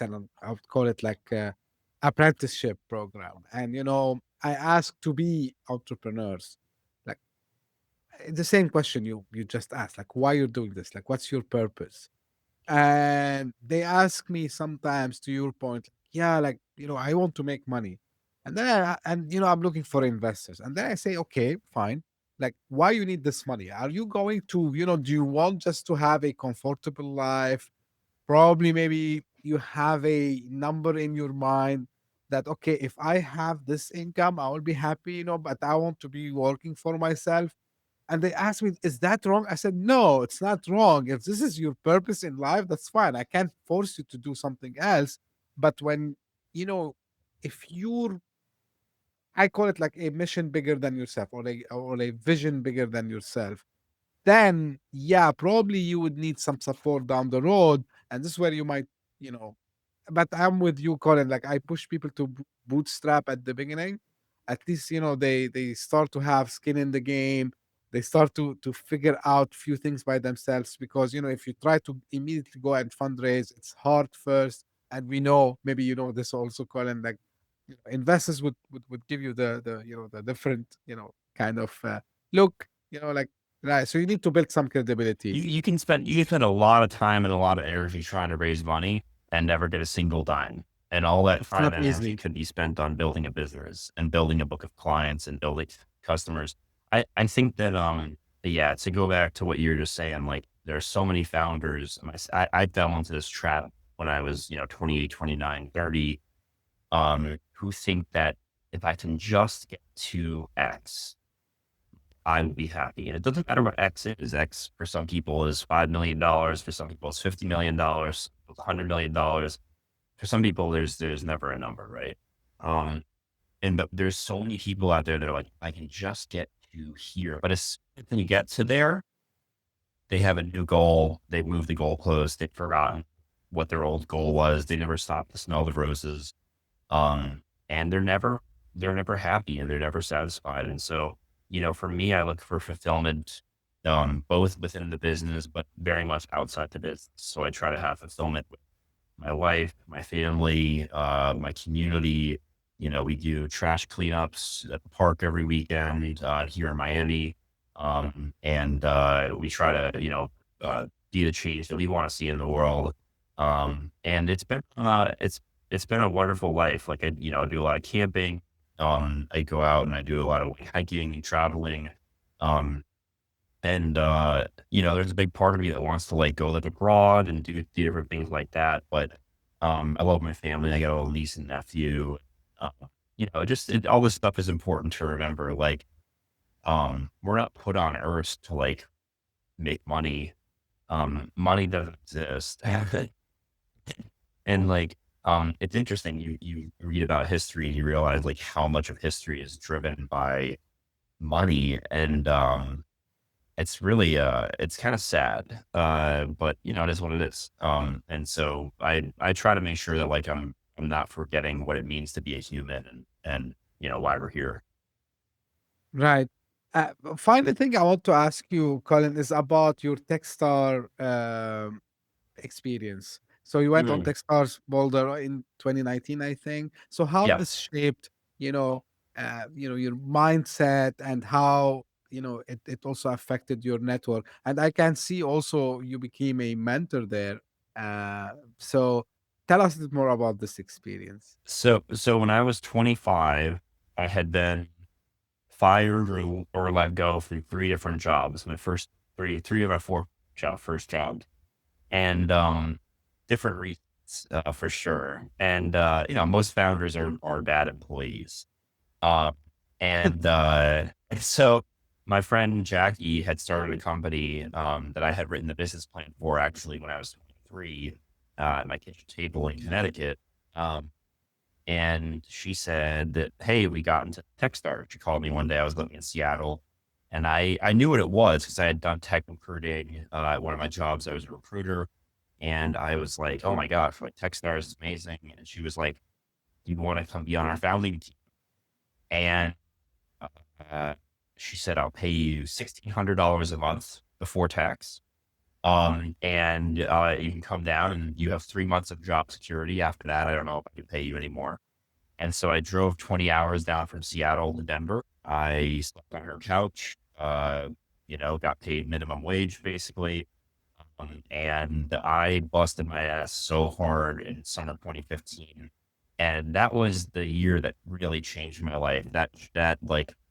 I would call it like apprenticeship program. And I ask to be entrepreneurs, like the same question you just asked, like why you're doing this, like what's your purpose? And they ask me sometimes, to your point, yeah, like I want to make money, and then I'm looking for investors, and then I say, okay, fine, like why you need this money? Are you going to, do you want just to have a comfortable life? Probably, maybe you have a number in your mind that, okay, if I have this income, I will be happy, but I want to be working for myself. And they asked me, is that wrong? I said, no, it's not wrong. If this is your purpose in life, that's fine. I can't force you to do something else. But when, you know, if you're, I call it like a mission bigger than yourself, or a vision bigger than yourself, then yeah, probably you would need some support down the road. And this is where you might, you know, but I'm with you, Colin. Like I push people to bootstrap at the beginning. At least they start to have skin in the game. They start to figure out few things by themselves, because if you try to immediately go and fundraise, it's hard first. And we know, maybe this also, Colin. Like investors would give you the different kind of look. Like, right. So you need to build some credibility. You can spend a lot of time and a lot of energy trying to raise money and never get a single dime. And all that It's time not and energy easy. could be spent on building a business and building a book of clients and building customers. I think that yeah, to go back to what you were just saying, like there are so many founders. I fell into this trap when I was 28, 29, 30, who think that if I can just get to X, I would be happy. And it doesn't matter what X is. X for some people is $5 million. For some people, it's $50 million, $100 million. For some people, there's never a number, right? Um, but there's so many people out there that are like, I can just get to here. But as soon as you get to there, they have a new goal. They've moved the goalpost. They've forgotten what their old goal was. They never stop to smell the roses. And they're never happy and they're never satisfied. And so, for me, I look for fulfillment, both within the business, but very much outside the business. So I try to have fulfillment with my wife, my family, my community. We do trash cleanups at the park every weekend, here in Miami. And we try to, be the change that we want to see in the world. And it's been a wonderful life. Like I do a lot of camping. I go out and I do a lot of hiking and traveling. Um, and there's a big part of me that wants to like go live abroad and do different things like that. But I love my family. I got a niece and nephew. Uh, all this stuff is important to remember. Like, we're not put on earth to like make money. Money doesn't exist. And like, it's interesting. You read about history and you realize like how much of history is driven by money, and it's really it's kind of sad. But it is what it is. And so I try to make sure that like I'm not forgetting what it means to be a human, and why we're here. Right. Final thing I want to ask you, Colin, is about your Techstar experience. So you went on Mm, Techstars Boulder in 2019, I think. So how yeah. this shaped, your mindset, and how it also affected your network. And I can see also you became a mentor there. So tell us a bit more about this experience. So when I was 25, I had been fired or let go from three different jobs. My first three of my four first jobs, and different reasons for sure. And most founders are bad employees. Uh, and so my friend Jackie had started a company that I had written the business plan for actually when I was 23 at my kitchen table in Connecticut. Um, and she said that, hey, we got into Techstars. She called me one day. I was living in Seattle. And I knew what it was because I had done tech recruiting. At one of my jobs, I was a recruiter. And I was like, oh my gosh, like Techstars is amazing. And she was like, do you want to come be on our founding team? And uh, she said, I'll pay you $1,600 a month before tax. And you can come down and you have 3 months of job security. After that, I don't know if I can pay you anymore. And so I drove 20 hours down from Seattle to Denver. I slept on her couch, got paid minimum wage basically. And I busted my ass so hard in summer 2015. And that was the year that really changed my life. I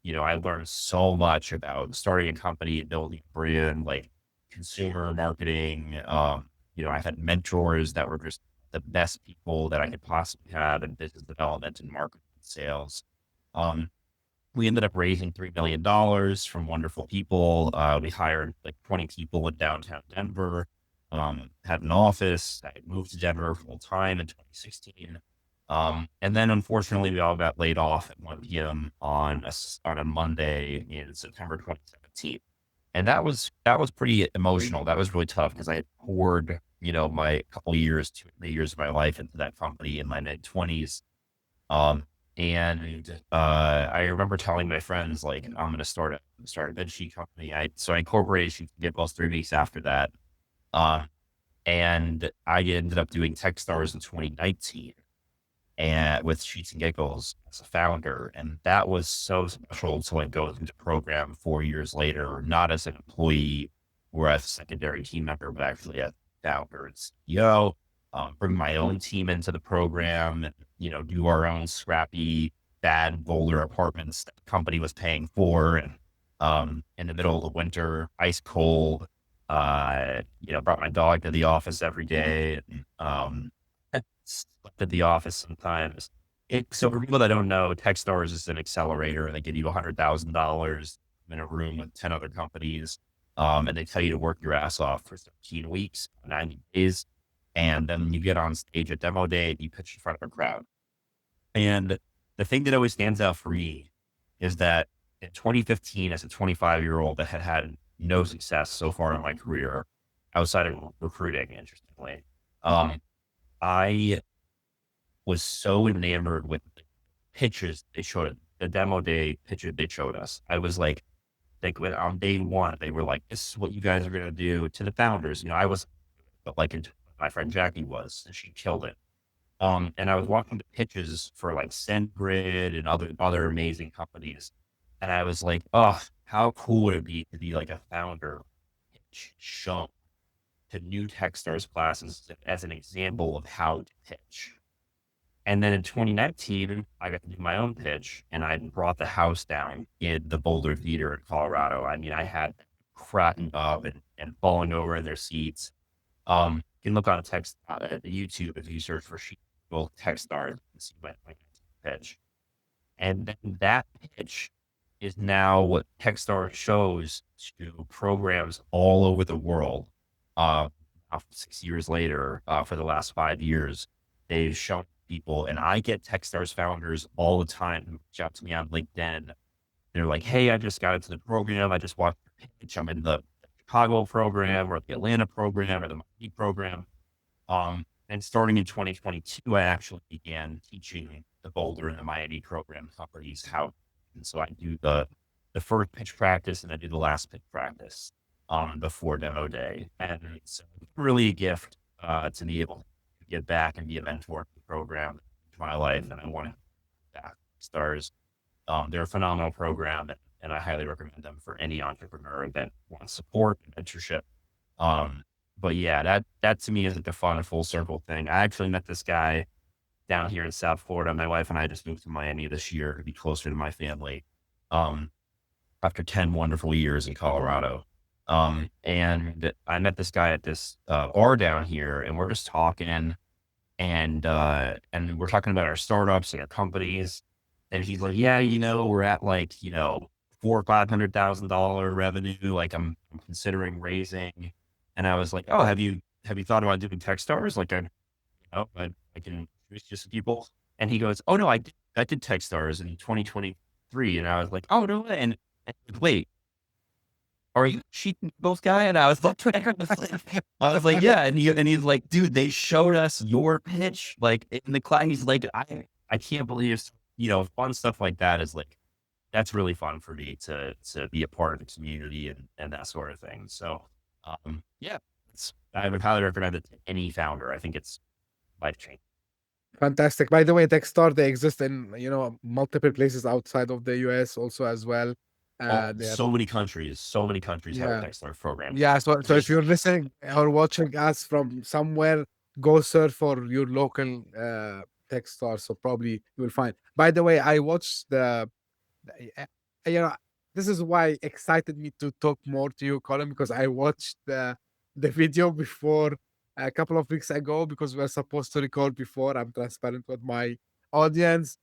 learned so much about starting a company and building a brand, like consumer marketing. I had mentors that were just the best people that I could possibly have in business development and marketing and sales. Um, we ended up raising $3 million from wonderful people. We hired like 20 people in downtown Denver, had an office. I moved to Denver full time in 2016. And then unfortunately, we all got laid off at 1 p.m. on a Monday in September 2017. And that was pretty emotional. That was really tough because I had poured, my couple of years, 2 or 3 years of my life into that company in my mid 20s. I remember telling my friends, like, I'm going to start a bed sheet company. So I incorporated Sheets Giggles 3 weeks after that. Um, and I ended up doing Techstars in 2019 and with Sheets and Giggles as a founder. And that was so special to like go through the program 4 years later, not as an employee or as a secondary team member, but actually as founder and CEO, bring my own team into the program and, do our own scrappy, bad boulder apartments that the company was paying for. And in the middle of the winter, ice cold, brought my dog to the office every day. And, slept at the office sometimes. So for people that don't know, Techstars is an accelerator. They give you $100,000 in a room with 10 other companies. And they tell you to work your ass off for 13 weeks, 90 days. And then you get on stage at demo day and you pitch in front of a crowd. And the thing that always stands out for me is that in 2015, as a 25-year-old that had had no success so far in my career outside of recruiting, interestingly, I was so enamored with the pitches they showed, the demo day pitches they showed us. I was like on day one, they were like, this is what you guys are going to do to the founders. I was, but like my friend Jackie was, and she killed it. And I was watching the pitches for like SendGrid and other amazing companies. And I was like, oh, how cool would it be to be like a founder pitch shown to new Techstars classes as an example of how to pitch. And then in 2019, I got to do my own pitch and I brought the house down in the Boulder Theater in Colorado. I mean, I had cracking up and falling over in their seats. You can look on at the YouTube if you search for Techstars and see my pitch. And then that pitch is now what Techstars shows to programs all over the world. Now 6 years later, for the last 5 years, they've shown people, and I get Techstars founders all the time who reach out to me on LinkedIn. They're like, hey, I just got into the program. I just watched your pitch. I'm in the Chicago program or the Atlanta program or the Miami program. And starting in 2022, I actually began teaching the Boulder and the Miami program companies how. And so I do the first pitch practice and I do the last pitch practice before demo day. And it's really a gift to be able to give back and be a mentor to the program to my life. And I want to back Stars. They're a phenomenal program, and I highly recommend them for any entrepreneur that wants support and mentorship. But yeah, that to me is like a fun full circle thing. I actually met this guy down here in South Florida. My wife and I just moved to Miami this year to be closer to my family. Um, after 10 wonderful years in Colorado. And I met this guy at this bar down here, and we're just talking, and we're talking about our startups and our companies. And he's like, yeah, we're at like, four or $500,000 revenue. Like I'm considering raising. And I was like, oh, have you thought about doing Techstars? Like I can introduce you to people. And he goes, oh no, I did Techstars in 2023. And I was like, oh no way. And he goes, wait, are you cheating both guy? And I was like, yeah. And he's like, dude, they showed us your pitch, like in the class. He's like, I can't believe, fun stuff like that is like, that's really fun for me to be a part of the community and that sort of thing. So, yeah, I would highly recommend it to any founder. I think it's life changing. Fantastic. By the way, Techstar, they exist in, multiple places outside of the US also as well. They're So many countries have a Yeah. Techstars program. Yeah. So if you're listening or watching us from somewhere, go search for your local Techstar. So probably you will find. By the way, I watched uh, you know, this is why excited me to talk more to you, Colin, because I watched the video before a couple of weeks ago because we're supposed to record before. I'm transparent with my audience.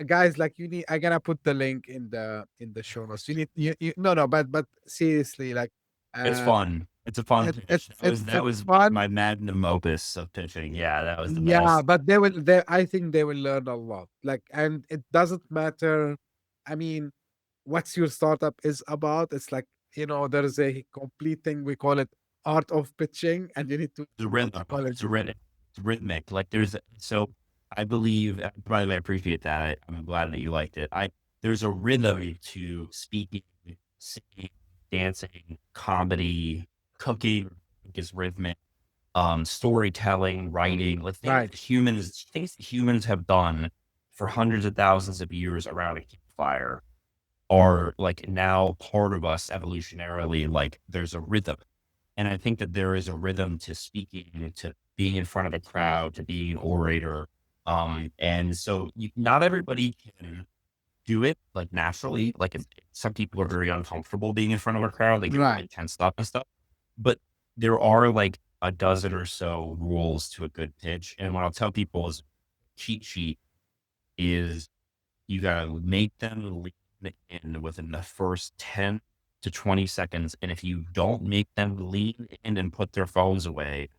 Guys, like you need, I'm gonna put the link in the show notes. You need no, but seriously, like It's uh fun. It's a fun pitch. That it's was fun. my magnum opus of pitching. Yeah, that was the Yeah, best. but I think they will learn a lot. Like, and it doesn't matter. I mean, what's your startup is about. It's like, there's a complete thing. We call it art of pitching, and you need to The rhythm. call it. It's rhythmic. Like so I believe, by the way, I appreciate that. I'm glad that you liked it. There's a rhythm to speaking, singing, dancing, comedy, cooking is rhythmic, storytelling, writing, like Right. things that humans have done for hundreds of thousands of years around a campfire are like now part of us evolutionarily. Like there's a rhythm. And I think that there is a rhythm to speaking, to being in front of a crowd, to being an orator. And so not everybody can do it like naturally. Like some people are very uncomfortable being in front of a crowd. They get Right. really tensed up and stuff. But there are like a dozen or so rules to a good pitch. And what I'll tell people is cheat sheet is you gotta make them lean in within the first 10 to 20 seconds. And if you don't make them lean in and put their phones away,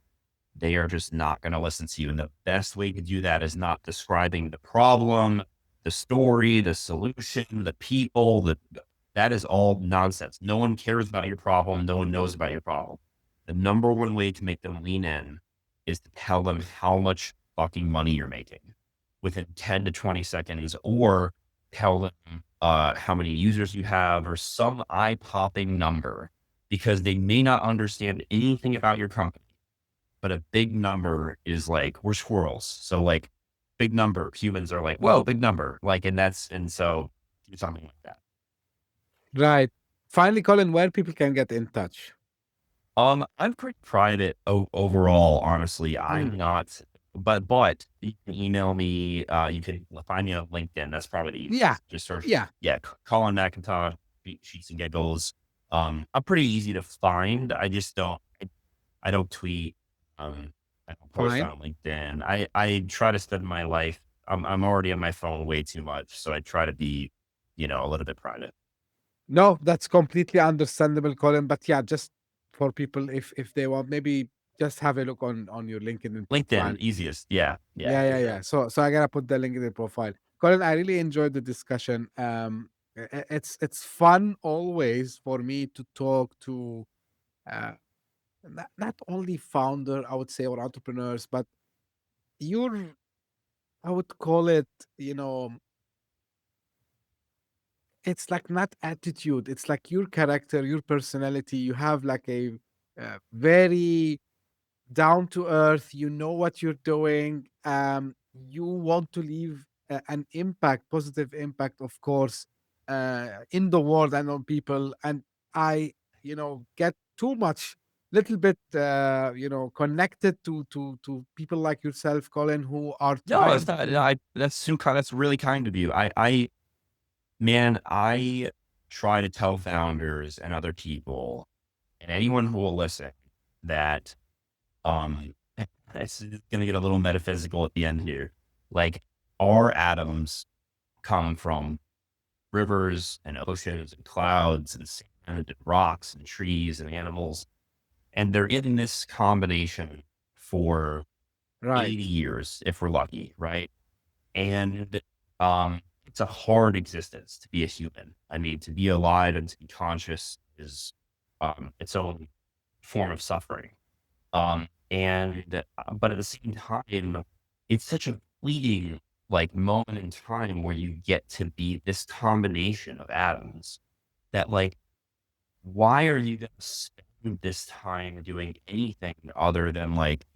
they are just not going to listen to you. And the best way to do that is not describing the problem, the story, the solution, the people, that is all nonsense. No one cares about your problem. No one knows about your problem. The number one way to make them lean in is to tell them how much fucking money you're making within 10 to 20 seconds, or tell them how many users you have or some eye-popping number, because they may not understand anything about your company. But a big number is like, we're squirrels. So like big number, humans are like, whoa, big number. Like, and so do something like that. Right. Finally, Colin, where people can get in touch. I'm pretty private overall, honestly. I'm not, but you can email me. You can find me on LinkedIn. That's probably the easiest. Yeah. Just search. Yeah. Yeah. Colin McIntosh, Sheets and Giggles. I'm pretty easy to find. I just I don't tweet. I don't post Fine. on LinkedIn. I try to spend my life. I'm already on my phone way too much, so I try to be, a little bit private. No, that's completely understandable, Colin. But yeah, just for people, if they want, maybe just have a look on your LinkedIn profile. LinkedIn, easiest. Yeah. Yeah. So I gotta put the link in the profile. Colin, I really enjoyed the discussion. It's fun always for me to talk to uh, not only founder, I would say, or entrepreneurs, but your, I would call it, you know, it's like not attitude. It's like your character, your personality. You have like a very down to earth, you know what you're doing, you want to leave an impact, positive impact, of course, in the world and on people. And I, get too much, little bit, connected to people like yourself, Colin, who are No, that's trying not, to. that's really kind of you. Man, I try to tell founders and other people and anyone who will listen that, um, it's going to get a little metaphysical at the end here. Like, our atoms come from rivers and oceans and clouds and sand and rocks and trees and animals. And they're in this combination for Right, 80 years, if we're lucky, right? And it's a hard existence to be a human. I mean, to be alive and to be conscious is its own form of suffering. But at the same time, it's such a fleeting like moment in time where you get to be this combination of atoms that like, why are you going to spend this time doing anything other than like,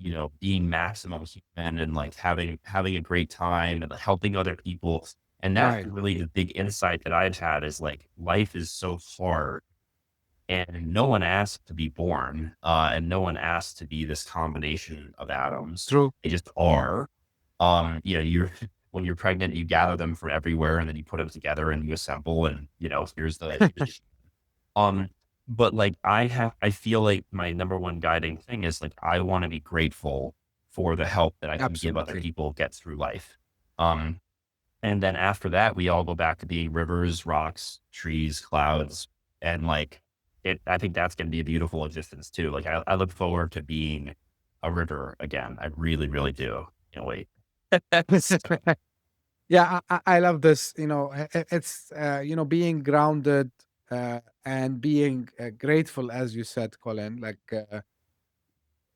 being maximum human and like having a great time and helping other people? And that's right. really the big insight that I've had is like, life is so hard and no one asked to be born, and no one asked to be this combination of atoms. True. They just are. You're when you're pregnant, you gather them from everywhere, and then you put them together and you assemble, and here's the. um, but like I feel like my number one guiding thing is like I want to be grateful for the help that I can give other Absolutely. people get through life. Um, and then after that, we all go back to being rivers, rocks, trees, clouds, and like I think that's going to be a beautiful existence too. Like I look forward to being a river again. I really, really do. Can't wait. Yeah, I love this. It's being grounded, and being grateful, as you said, Colin. Like,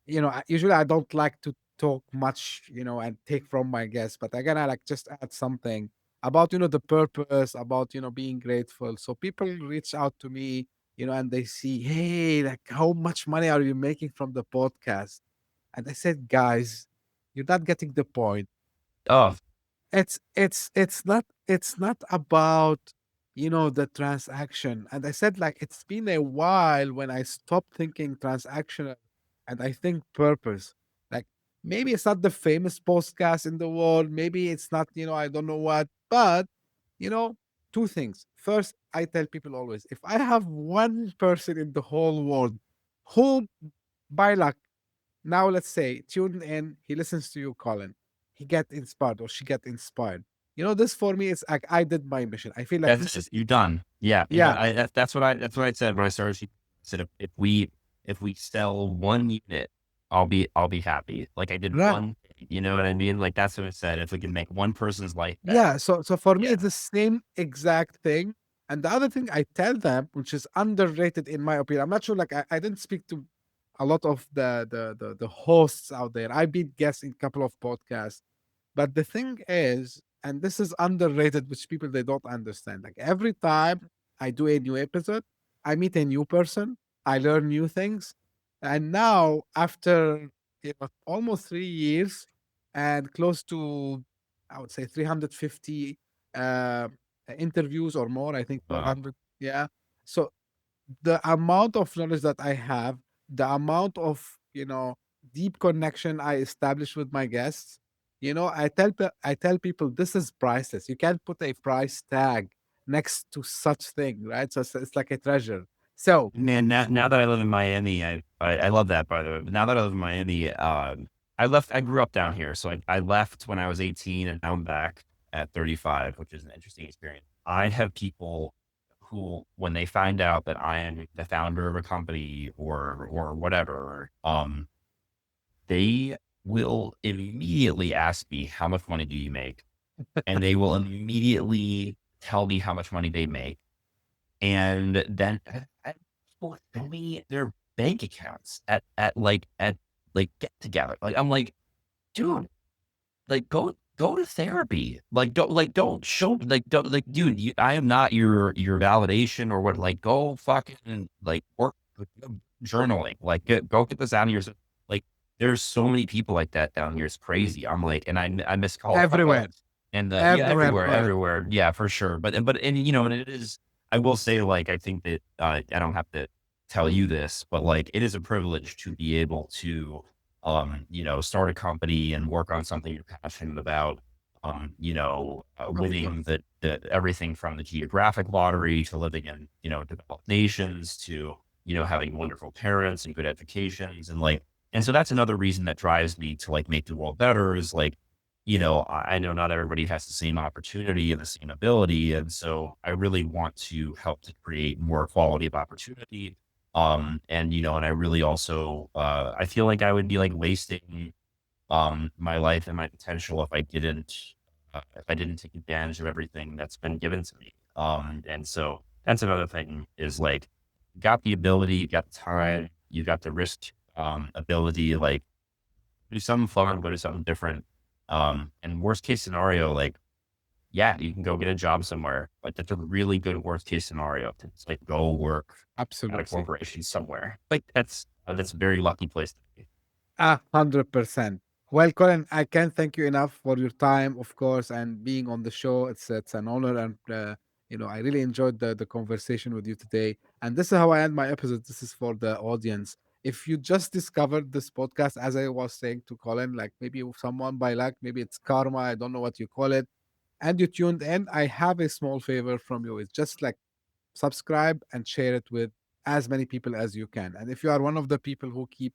usually I don't like to talk much, and take from my guests, but again, I like just add something about the purpose, about being grateful. So people reach out to me, and they see, hey, like, how much money are you making from the podcast? And I said, guys, you're not getting the point. Oh, It's not about the transaction. And I said, like, it's been a while when I stopped thinking transactional and I think purpose. Like, maybe it's not the famous podcast in the world, maybe it's not, I don't know what, but you know two things. First, I tell people always, if I have one person in the whole world who, by luck, now let's say, tune in, he listens to you, Colin, he get inspired or she get inspired. This for me is like I did my mission. I feel like this that's is, you're done. Yeah, yeah, that's what I said when I started. I said if we sell one unit, I'll be happy. Like I did right. one. You know what I mean? Like that's what I said. If we can make one person's life better, Yeah, so for me, yeah. it's the same exact thing. And the other thing I tell them, which is underrated in my opinion, I'm not sure. Like I didn't speak to a lot of the hosts out there. I've been guesting a couple of podcasts, but the thing is, and this is underrated, which people they don't understand. Like every time I do a new episode, I meet a new person, I learn new things, and now after almost 3 years and close to, I would say, 350 uh, interviews or more. I think Wow. 400. Yeah. So the amount of knowledge that I have, the amount of deep connection I establish with my guests, I tell people this is priceless. You can't put a price tag next to such thing, right? So it's like a treasure. So Man, now that I live in Miami, I love that, by the way. But now that I live in Miami, I grew up down here. So I left when I was 18 and now I'm back at 35, which is an interesting experience. I have people who, when they find out that I am the founder of a company or whatever, they will immediately ask me, how much money do you make? And they will immediately tell me how much money they make. And then people send me their bank accounts at get together. Like I'm like, dude, like go to therapy. Don't show like dude, I am not your validation or what. Like go fucking like work like, journaling. Like go get this out of your like there's so many people like that down here. It's crazy. I'm like, and I miss Colorado. Everywhere. And yeah, Everywhere. everywhere. Yeah, for sure. But you know, and it is, I will say, like, I think that I don't have to tell you this, but like, it is a privilege to be able to, you know, start a company and work on something you're passionate about. You know, winning the everything from the geographic lottery to living in, you know, developed nations to, you know, having wonderful parents and good educations. And like, and so that's another reason that drives me to like make the world better is like, you know, I know not everybody has the same opportunity and the same ability. And so I really want to help to create more quality of opportunity. And, you know, and I really also, I feel like I would be like wasting, my life and my potential if I didn't take advantage of everything that's been given to me. And so that's another thing is like, you got the ability, you got the time, you got the risk, ability, like do something fun, go do something different. And worst case scenario, like, yeah, you can go get a job somewhere, but that's a really good worst case scenario. It's like go work at a Absolutely. corporation somewhere. Like that's a very lucky place to be. 100%. Well, Colin, I can't thank you enough for your time, of course, and being on the show. It's an honor, and you know, I really enjoyed the conversation with you today. And this is how I end my episode. This is for the audience. If you just discovered this podcast, as I was saying to Colin, like maybe someone by luck, maybe it's karma, I don't know what you call it, and you tuned in, I have a small favor from you. It's just like subscribe and share it with as many people as you can. And if you are one of the people who keep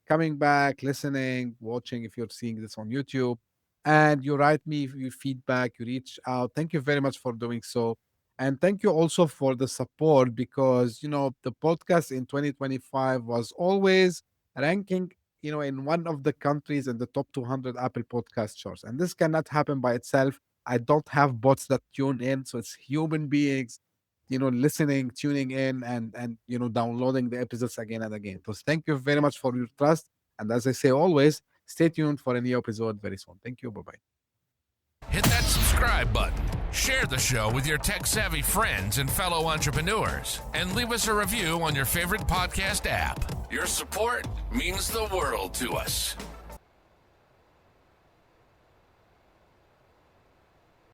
coming back, listening, watching, if you're seeing this on YouTube, and you write me your feedback, you reach out, thank you very much for doing so. And thank you also for the support because, you know, the podcast in 2025 was always ranking, you know, in one of the countries in the top 200 Apple podcast charts. And this cannot happen by itself. I don't have bots that tune in. So it's human beings, you know, listening, tuning in, and you know, downloading the episodes again and again. So thank you very much for your trust. And as I say always, stay tuned for a new episode very soon. Thank you. Bye-bye. Hit that subscribe button, share the show with your tech-savvy friends and fellow entrepreneurs, and leave us a review on your favorite podcast app. Your support means the world to us.